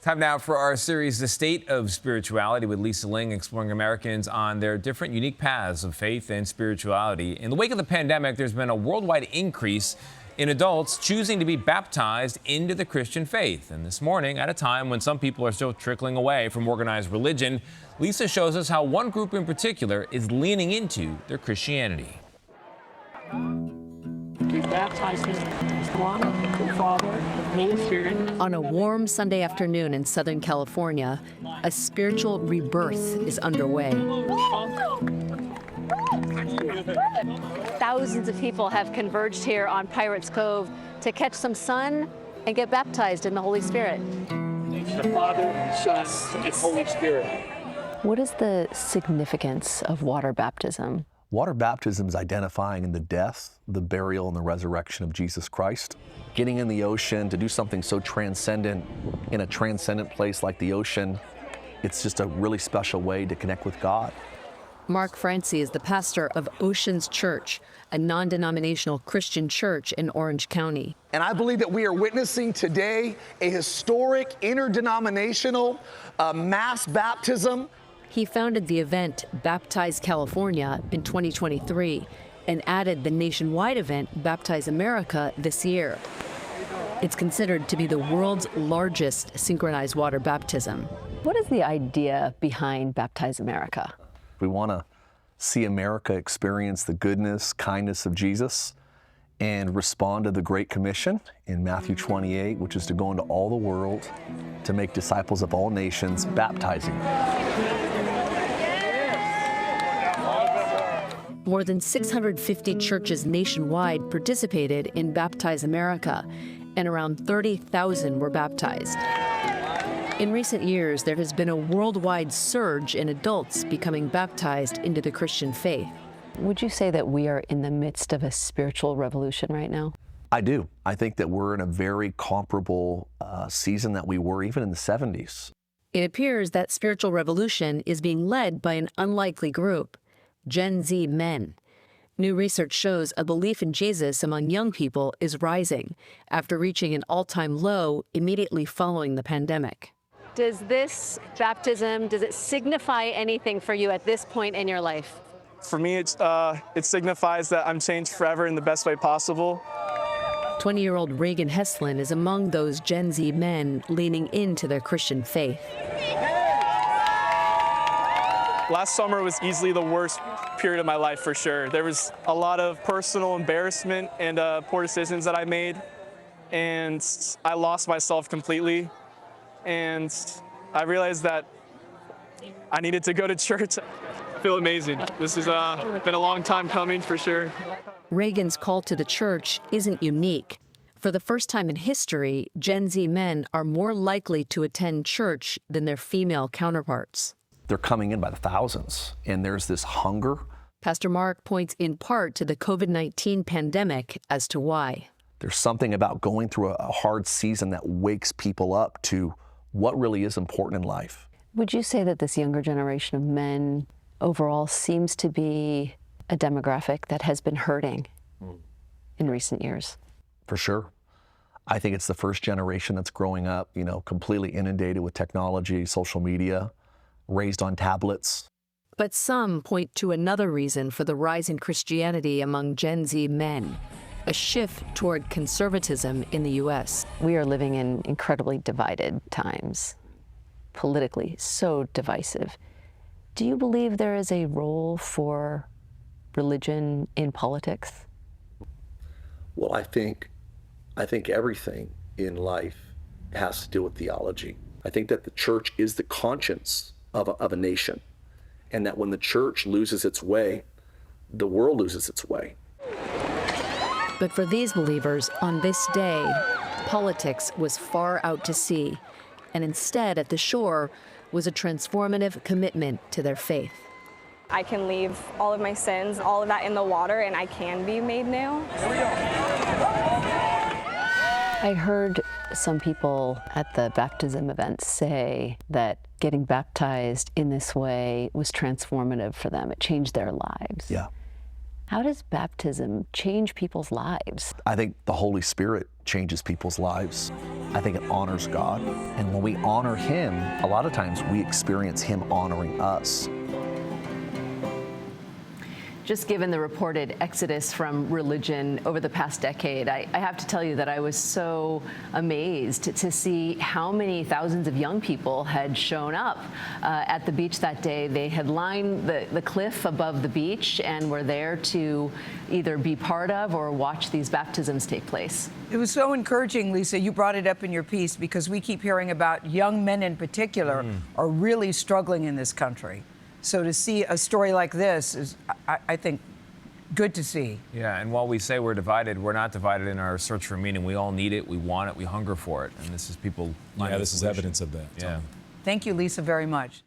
Time now for our series, The State of Spirituality, with Lisa Ling, exploring Americans on their different unique paths of faith and spirituality. In the wake of the pandemic, there's been a worldwide increase in adults choosing to be baptized into the Christian faith. And this morning, at a time when some people are still trickling away from organized religion, Lisa shows us how one group in particular is leaning into their Christianity. Be baptized in the Son, the Father, the Holy Spirit. On a warm Sunday afternoon in Southern California, a spiritual rebirth is underway. Thousands of people have converged here on Pirates Cove to catch some sun and get baptized in the Holy Spirit. The Father, Son, and Holy Spirit. What is the significance of water baptism? Water baptism is identifying in the death, the burial, and the resurrection of Jesus Christ. Getting in the ocean to do something so transcendent in a transcendent place like the ocean, it's just a really special way to connect with God. Mark Francie is the pastor of Oceans Church, a non-denominational Christian church in Orange County. And I believe that we are witnessing today a historic interdenominational mass baptism. He founded the event Baptize California in 2023 and added the nationwide event Baptize America this year. It's considered to be the world's largest synchronized water baptism. What is the idea behind Baptize America? We want to see America experience the goodness, kindness of Jesus and respond to the Great Commission in Matthew 28, which is to go into all the world to make disciples of all nations, baptizing them. More than 650 churches nationwide participated in Baptize America, and around 30,000 were baptized. In recent years, there has been a worldwide surge in adults becoming baptized into the Christian faith. Would you say that we are in the midst of a spiritual revolution right now? I do. I think that we're in a very comparable season that we were even in the 70s. It appears that spiritual revolution is being led by an unlikely group, Gen Z men. New research shows a belief in Jesus among young people is rising after reaching an all-time low immediately following the pandemic. Does this baptism, does it signify anything for you at this point in your life? For me, it signifies that I'm changed forever in the best way possible. 20-year-old Reagan Heslin is among those Gen Z men leaning into their Christian faith. Last summer was easily the worst period of my life, for sure. There was a lot of personal embarrassment and poor decisions that I made, and I lost myself completely. And I realized that I needed to go to church. I feel amazing. This has been a long time coming, for sure. Reagan's call to the church isn't unique. For the first time in history, Gen Z men are more likely to attend church than their female counterparts. They're coming in by the thousands, and there's this hunger. Pastor Mark points in part to the COVID-19 pandemic as to why. There's something about going through a hard season that wakes people up to what really is important in life. Would you say that this younger generation of men overall seems to be a demographic that has been hurting in recent years? For sure. I think it's the first generation that's growing up, completely inundated with technology, social media, raised on tablets. But some point to another reason for the rise in Christianity among Gen Z men, a shift toward conservatism in the U.S. We are living in incredibly divided times, politically so divisive. Do you believe there is a role for religion in politics? Well, I think everything in life has to do with theology. I think that the church is the conscience of a nation, and that when the church loses its way, the world loses its way. But for these believers, on this day, politics was far out to sea, and instead at the shore was a transformative commitment to their faith. I can leave all of my sins, all of that in the water, and I can be made new. I heard some people at the baptism event say that getting baptized in this way was transformative for them. It changed their lives. Yeah. How does baptism change people's lives? I think the Holy Spirit changes people's lives. I think it honors God. And when we honor Him, a lot of times we experience Him honoring us. Just given the reported exodus from religion over the past decade, I have to tell you that I was so amazed to see how many thousands of young people had shown up at the beach that day. They had lined the cliff above the beach and were there to either be part of or watch these baptisms take place. It was so encouraging, Lisa. You brought it up in your piece because we keep hearing about young men in particular are really struggling in this country. So to see a story like this is, I think, good to see. Yeah, and while we say we're divided, we're not divided in our search for meaning. We all need it, we want it, we hunger for it. And this is people. Yeah, this is evidence of that. Yeah. Thank you, Lisa, very much.